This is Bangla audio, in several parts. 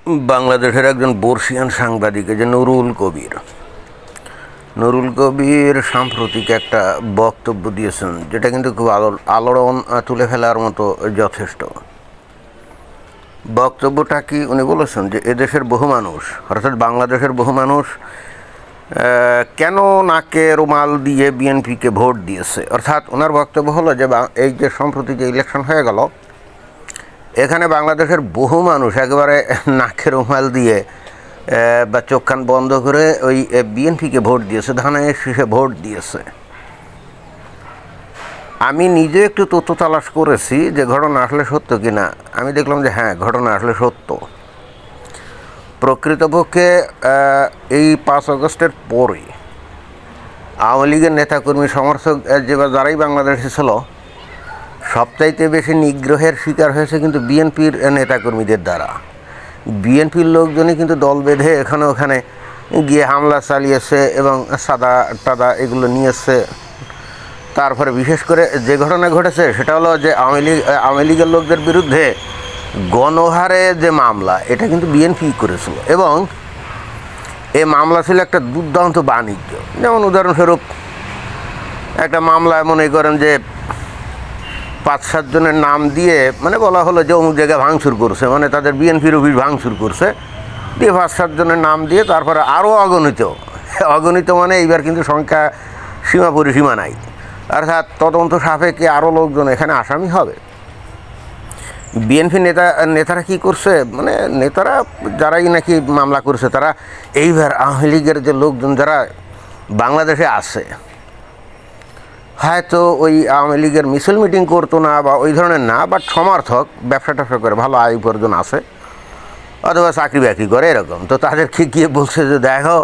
বাংলাদেশের একজন বর্ষিয়ান সাংবাদিক যে নুরুল কবির সাম্প্রতিক একটা বক্তব্য দিয়েছেন, যেটা কিন্তু খুব আলোড়ন তুলে ফেলার মতো যথেষ্ট। বক্তব্যটা কি উনি বলেছেন যে এদেশের বহু মানুষ, অর্থাৎ বাংলাদেশের বহু মানুষ কেন নাকে রুমাল দিয়ে বিএনপিকে ভোট দিয়েছে। অর্থাৎ ওনার বক্তব্য হলো যে এই যে সম্প্রতি যে ইলেকশন হয়ে গেল, এখানে বাংলাদেশের বহু মানুষ একেবারে নাকে রুমাল দিয়ে বা চোখ কান বন্ধ করে ওই বিএনপিকে ভোট দিয়েছে, ধানের শীষে ভোট দিয়েছে। আমি নিজে একটু তথ্য তালাশ করেছি যে ঘটনা আসলে সত্য কি না। আমি দেখলাম যে হ্যাঁ, ঘটনা আসলে সত্য। প্রকৃতপক্ষে এই 5 আগস্টের পরে আওয়ামী লীগের নেতাকর্মী সমর্থক যারাই বাংলাদেশে ছিল, সবচাইতে বেশি নিগ্রহের শিকার হয়েছে কিন্তু বিএনপির নেতাকর্মীদের দ্বারা। বিএনপির লোকজনই কিন্তু দল বেঁধে এখানে ওখানে গিয়ে হামলা চালিয়েছে এবং সাদা এগুলো নিয়েছে। তারপরে বিশেষ করে যে ঘটনা ঘটেছে সেটা হলো যে আওয়ামী লীগের লোকদের বিরুদ্ধে গণহারে যে মামলা, এটা কিন্তু বিএনপি করেছিল এবং এই মামলা ছিল একটা দুর্দান্ত বাণিজ্য। যেমন উদাহরণস্বরূপ একটা মামলায় মনে করেন যে 5-7 জনের নাম দিয়ে বলা হলো যে অমুক জায়গায় ভাঙচুর করছে, তাদের বিএনপির অফিস ভাঙচুর করছে, দিয়ে 5-7 জনের নাম দিয়ে তারপরে আরও অগণিত এইবার কিন্তু সংখ্যা পরিসীমা নাই, অর্থাৎ তদন্ত সাপেক্ষে আরও লোকজন এখানে আসামি হবে। বিএনপি নেতারা কি করছে, নেতারা যারাই নাকি মামলা করছে, তারা এইবার আওয়ামী লীগের যে লোকজন যারা বাংলাদেশে আছে, হয়তো ওই আওয়ামী লীগের মিছিল মিটিং করতো না বা ওই ধরনের না, বাট সমর্থক, ব্যবসা ট্যাবসা করে ভালো আয় উপার্জন আছে, অথবা চাকরি বাকরি করে এরকম, তো তাদেরকে গিয়ে বলছে যে দেখো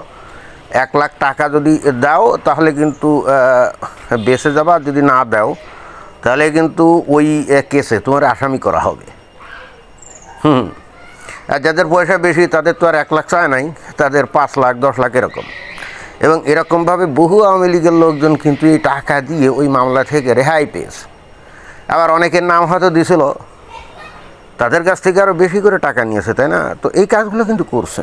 1 লাখ টাকা যদি দাও তাহলে কিন্তু বেঁচে যাবা, যদি না দাও তাহলে কিন্তু ওই কেসে তোমার আসামি করা হবে। আর যাদের পয়সা বেশি তাদের তো আর 1 লাখ চায় নাই, তাদের 5 লাখ 10 লাখ এরকম। এবং এরকমভাবে বহু আওয়ামী লীগের লোকজন কিন্তু এই টাকা দিয়ে ওই মামলা থেকে রেহাই পেয়েছে। আবার অনেকের নাম হয়তো দিয়েছিল, তাদের কাছ থেকে আরও বেশি করে টাকা নিয়েছে, তাই না? তো এই কাজগুলো কিন্তু করছে।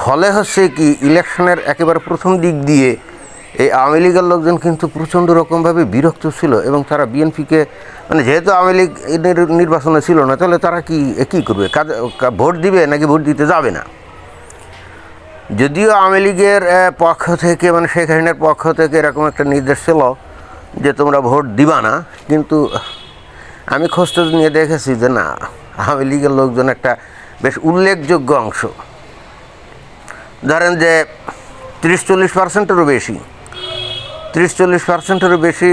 ফলে হচ্ছে কি, ইলেকশনের একেবারে প্রথম দিক দিয়ে এই আওয়ামী লীগের লোকজন কিন্তু প্রচণ্ড রকমভাবে বিরক্ত ছিল এবং তারা বিএনপিকে যেহেতু আওয়ামী লীগ নির্বাচনে ছিল না, তাহলে তারা কী করবে, ভোট দিবে নাকি ভোট দিতে যাবে না। যদিও আওয়ামী লীগের পক্ষ থেকে শেখ হাসিনার পক্ষ থেকে এরকম একটা নির্দেশ ছিল যে তোমরা ভোট দিবা না, কিন্তু আমি খোঁজ নিয়ে দেখেছি যে না, আওয়ামী লীগের লোকজন একটা বেশ উল্লেখযোগ্য অংশ, ধরেন যে 30-40%-এরও বেশি, 30-40%-এরও বেশি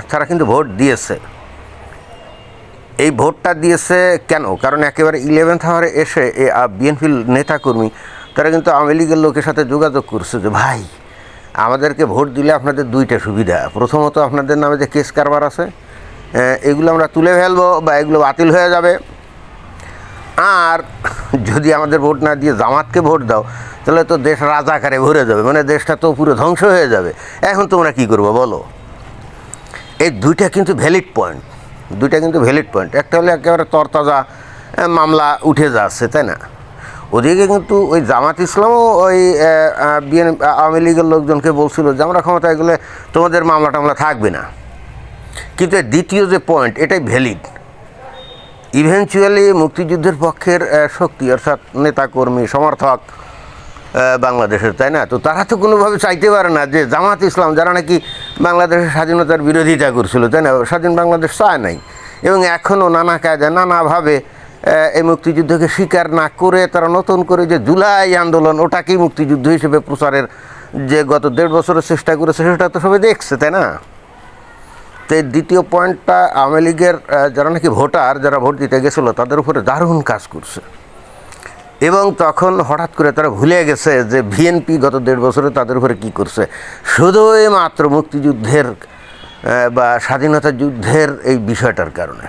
তারা কিন্তু ভোট দিয়েছে। এই ভোটটা দিয়েছে কেন? কারণ একেবারে 11th আওয়ারে এসে বিএনপির নেতাকর্মী তারা কিন্তু আওয়ামী লীগের লোকের সাথে যোগাযোগ করছে যে ভাই, আমাদেরকে ভোট দিলে আপনাদের 2টা সুবিধা। প্রথমত, আপনাদের নামে যে কেস কারবার আছে এগুলো আমরা তুলে ফেলবো বা এগুলো বাতিল হয়ে যাবে। আর যদি আমাদের ভোট না দিয়ে জামাতকে ভোট দাও তাহলে তো দেশ রাজাকারে ভরে যাবে, দেশটা তো পুরো ধ্বংস হয়ে যাবে। এখন তোমরা কী করবো বলো? এই দুইটা কিন্তু ভ্যালিড পয়েন্ট, একটা হলে একেবারে তরতাজা মামলা উঠে যাচ্ছে, তাই না? ওদিকে কিন্তু ওই জামাত ইসলামও ওই আওয়ামী লীগের লোকজনকে বলছিল যে আমরা ক্ষমতায় গেলে তোমাদের মামলা টামলা থাকবে না। কিন্তু দ্বিতীয় যে পয়েন্ট, এটাই ভ্যালিড। ইভেনচুয়ালি মুক্তিযুদ্ধের পক্ষের শক্তি, অর্থাৎ নেতাকর্মী সমর্থক বাংলাদেশের, তাই না? তো তারা তো কোনোভাবে চাইতে পারে না যে জামাত ইসলাম, যারা নাকি বাংলাদেশের স্বাধীনতার বিরোধিতা করছিল, তাই না, স্বাধীন বাংলাদেশ চায় নাই এবং এখনও নানা কায়দায় নানাভাবে এই মুক্তিযুদ্ধকে স্বীকার না করে তারা নতুন করে যে জুলাই আন্দোলন, ওটাকেই মুক্তিযুদ্ধ হিসেবে প্রচারের যে গত 1.5 বছরের চেষ্টা করেছে, সেটা তো সবাই দেখছে, তাই না? তো এই দ্বিতীয় পয়েন্টটা আওয়ামী লীগের যারা নাকি ভোটার, যারা ভোট দিতে গেছিলো, তাদের উপরে দারুণ কাজ করছে। এবং তখন হঠাৎ করে তারা ভুলে গেছে যে বিএনপি গত 1.5 বছরে তাদের উপরে কী করছে, শুধুই মাত্র মুক্তিযুদ্ধের বা স্বাধীনতা যুদ্ধের এই বিষয়টার কারণে।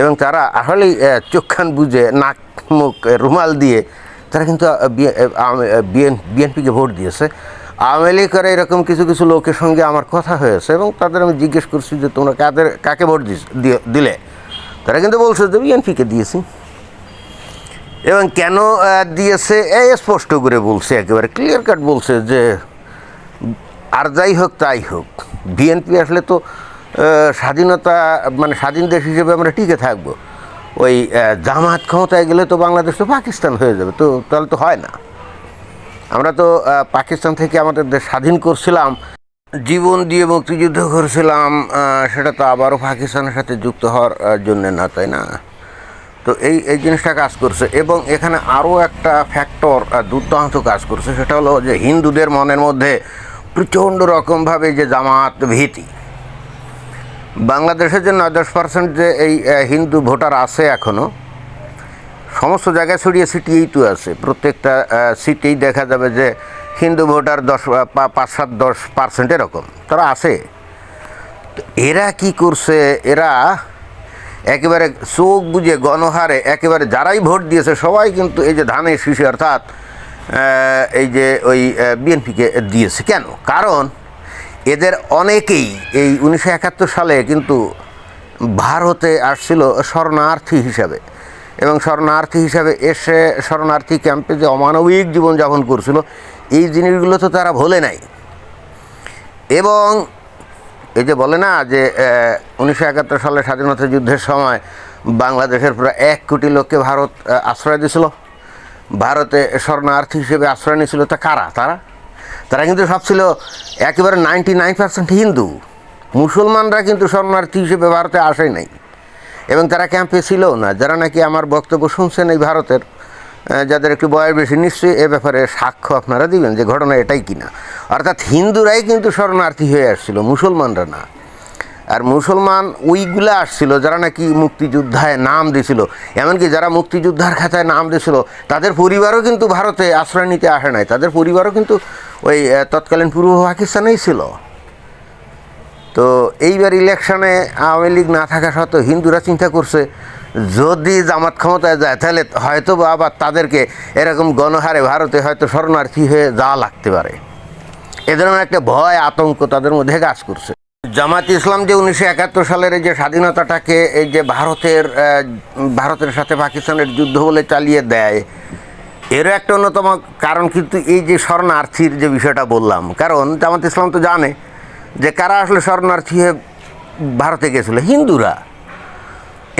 এবং তারা আসলেই চোখখান বুঝে নাক মুখ রুমাল দিয়ে তারা কিন্তু বিএনপিকে ভোট দিয়েছে। আওয়ামী লীগ করে এরকম কিছু লোকের সঙ্গে আমার কথা হয়েছে এবং তাদের আমি জিজ্ঞেস করছি যে তোমরা কাকে ভোট দিলে, তারা কিন্তু বলছে যে বিএনপিকে দিয়েছি। এবং কেন দিয়েছে স্পষ্ট করে বলছে, একেবারে ক্লিয়ার কাট বলছে যে আর যাই হোক তাই হোক, বিএনপি আসলে তো স্বাধীনতা মানে স্বাধীন দেশ হিসেবে আমরা টিকে থাকবো, ওই জামাত ক্ষমতায় গেলে তো বাংলাদেশ তো পাকিস্তান হয়ে যাবে, তো তাহলে তো হয় না। আমরা তো পাকিস্তান থেকে আমাদের দেশ স্বাধীন করছিলাম, জীবন দিয়ে মুক্তিযুদ্ধ করছিলাম, সেটা তো আবারও পাকিস্তানের সাথে যুক্ত হওয়ার জন্যে না, তাই না? তো এই জিনিসটা কাজ করছে। এবং এখানে আরও একটা ফ্যাক্টর দুর্দান্ত কাজ করছে, সেটা হলো যে হিন্দুদের মনের মধ্যে প্রচণ্ড রকমভাবে যে জামাত ভীতি। বাংলাদেশের যে 9-10% যে এই হিন্দু ভোটার আছে এখনও, সমস্ত জায়গায় ছড়িয়ে ছিটিয়েই তো আছে, প্রত্যেকটা সিটেই দেখা যাবে যে হিন্দু ভোটার 5-7-10% এরকম তারা আছে। তো এরা কি করছে, এরা একেবারে চোখ বুঝে গণহারে একেবারে যারাই ভোট দিয়েছে সবাই কিন্তু এই যে ধানের শীষে অর্থাৎ এই যে ওই বিএনপিকে দিয়েছে। কেন? কারণ এদের অনেকেই এই 1971 সালে কিন্তু ভারতে আসছিল শরণার্থী হিসাবে, এবং শরণার্থী হিসাবে এসে শরণার্থী ক্যাম্পে যে অমানবিক জীবনযাপন করছিল, এই জিনিসগুলো তো তারা ভোলে নাই। এবং এই যে বলে না যে 1971 সালে স্বাধীনতা যুদ্ধের সময় বাংলাদেশের প্রায় 1 কোটি লোককে ভারত আশ্রয় দিয়েছিল, ভারতে শরণার্থী হিসেবে আশ্রয় নিয়েছিল। তা কারা? তারা কিন্তু সব ছিল একেবারে 99% হিন্দু। মুসলমানরা কিন্তু শরণার্থী হিসেবে ভারতে আসে নাই, এবং তারা ক্যাম্পে ছিলও না। যারা নাকি আমার বক্তব্য শুনছেন এই ভারতের, যাদের একটু বয়স বেশি, নিশ্চয়ই এ ব্যাপারে সাক্ষ্য আপনারা দিবেন যে ঘটনা এটাই কিনা। অর্থাৎ হিন্দুরাই কিন্তু শরণার্থী হয়ে আসছিল, মুসলমানরা না। আর মুসলমান ওইগুলো আসছিল যারা নাকি মুক্তিযোদ্ধায় নাম দিয়েছিল, এমনকি যারা মুক্তিযোদ্ধার খাতায় নাম দিয়েছিল তাদের পরিবারও কিন্তু ভারতে আশ্রয় নিতে আসে নাই, তাদের পরিবারও কিন্তু ওই তৎকালীন পূর্ব পাকিস্তানেই ছিল। তো এইবার ইলেকশনে আওয়ামী লীগ না থাকা সত্ত্বেও হিন্দুরা চিন্তা করছে যদি জামাত ক্ষমতায় যায় তাহলে হয়তো বা আবার তাদেরকে এরকম গণহারে ভারতে হয়তো শরণার্থী হয়ে যাওয়া লাগতে পারে। এ ধরনের একটা ভয় আতঙ্ক তাদের মধ্যে কাজ করছে। জামাত ইসলাম যে 1971 সালের এই যে স্বাধীনতাটাকে এই যে ভারতের সাথে পাকিস্তানের যুদ্ধ বলে চালিয়ে দেয়, এরও একটা অন্যতম কারণ কিন্তু এই যে শরণার্থীর যে বিষয়টা বললাম। কারণ জামাত ইসলাম তো জানে যে কারা আসলে শরণার্থী হয়ে ভারতে গেছিল, হিন্দুরা।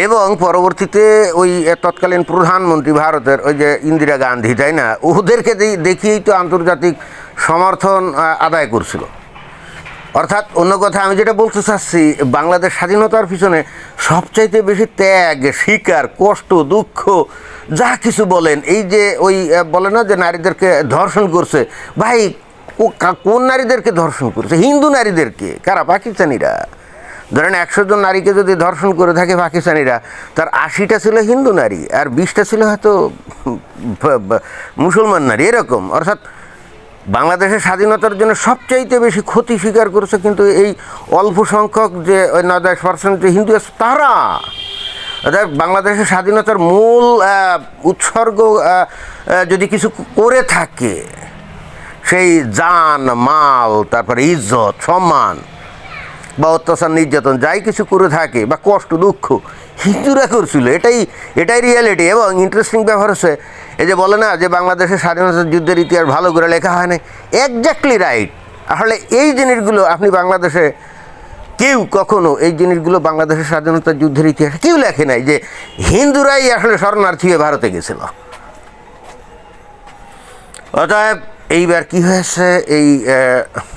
এবং পরবর্তীতে ওই তৎকালীন প্রধানমন্ত্রী ভারতের ওই যে ইন্দিরা গান্ধী, তাই না, ওদেরকে দেখিয়েই তো আন্তর্জাতিক সমর্থন আদায় করছিল। অর্থাৎ অন্য কথা আমি যেটা বলতে চাচ্ছি, বাংলাদেশ স্বাধীনতার পিছনে সবচাইতে বেশি ত্যাগ, স্বীকার, কষ্ট, দুঃখ যা কিছু বলেন, এই যে ওই বলে না যে নারীদেরকে ধর্ষণ করছে, ভাই কোন নারীদেরকে ধর্ষণ করছে? হিন্দু নারীদেরকে। কারা? পাকিস্তানিরা। ধরেন 100 জন নারীকে যদি ধর্ষণ করে থাকে পাকিস্তানিরা, তার 80টা ছিল হিন্দু নারী আর 20টা ছিল হয়তো মুসলমান নারী, এরকম। অর্থাৎ বাংলাদেশের স্বাধীনতার জন্য সবচাইতে বেশি ক্ষতি স্বীকার করেছে কিন্তু এই অল্প সংখ্যক যে ওই 9-10% যে হিন্দু আছে তারা। অর্থাৎ বাংলাদেশের স্বাধীনতার মূল উৎসর্গ যদি কিছু করে থাকে, সেই জান মাল, তারপরে ইজ্জত, সম্মান বা অত্যাচার, নির্যাতন যাই কিছু করে থাকে বা কষ্ট দুঃখ, হিন্দুরা করছিল। এটাই রিয়ালিটি। এবং ইন্টারেস্টিং ব্যাপার হচ্ছে এই যে বলে না যে বাংলাদেশের স্বাধীনতা যুদ্ধের ইতিহাস ভালো করে লেখা হয় না, এক্স্যাক্টলি রাইট। আসলে এই জিনিসগুলো আপনি বাংলাদেশে কেউ কখনো এই জিনিসগুলো বাংলাদেশের স্বাধীনতা যুদ্ধের ইতিহাসে কেউ লেখে নাই যে হিন্দুরাই আসলে শরণার্থী হয়ে ভারতে গেছিল। অতএব এইবার কি হয়েছে, এই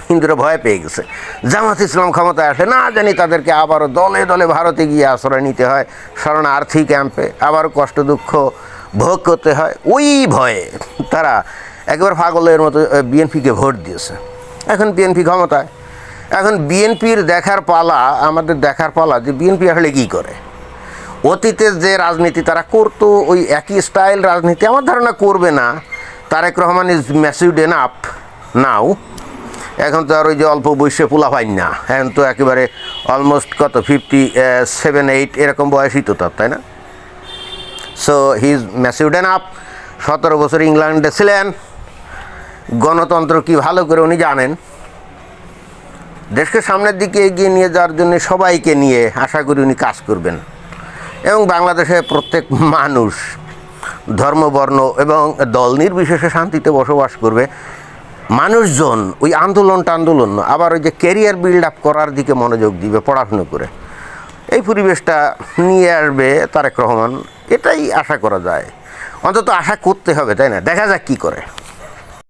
হিন্দুরা ভয় পেয়ে গেছে। জামাত ইসলাম ক্ষমতায় আসে না জানি তাদেরকে আবারও দলে দলে ভারতে গিয়ে আশ্রয় নিতে হয়, শরণার্থী ক্যাম্পে আবারও কষ্ট দুঃখ ভোগ করতে হয়। ওই ভয়ে তারা একবার পাগলের মতো বিএনপিকে ভোট দিয়েছে। এখন বিএনপি ক্ষমতায়, এখন বিএনপির দেখার পালা, আমাদের দেখার পালা যে বিএনপি আসলে কী করে। অতীতের যে রাজনীতি তারা করতো, ওই একই স্টাইল রাজনীতি আমার ধারণা করবে না। Tarique Rahman is matured enough now. এখন তো আর ওই যে অল্প বয়সে পোলা পাই না, এখন তো একেবারে অলমোস্ট কত 57-8 এরকম বয়সই তো তার, তাই না? So he is matured enough. 17 বছর ইংল্যান্ডে ছিলেন, গণতন্ত্র কি ভালো করে উনি জানেন। দেশকে সামনের দিকে এগিয়ে নিয়ে যাওয়ার জন্য সবাইকে নিয়ে আশা করি উনি কাজ করবেন। এবং বাংলাদেশের প্রত্যেক মানুষ ধর্ম বর্ণ এবং দল নির্বিশেষে শান্তিতে বসবাস করবে। মানুষজন ওই আন্দোলন আবার ওই যে ক্যারিয়ার বিল্ড আপ করার দিকে মনোযোগ দিবে পড়াশুনো করে, এই পরিবেশটা নিয়ে আসবে তারেক রহমান, এটাই আশা করা যায়, অন্তত আশা করতে হবে, তাই না? দেখা যাক কী করে।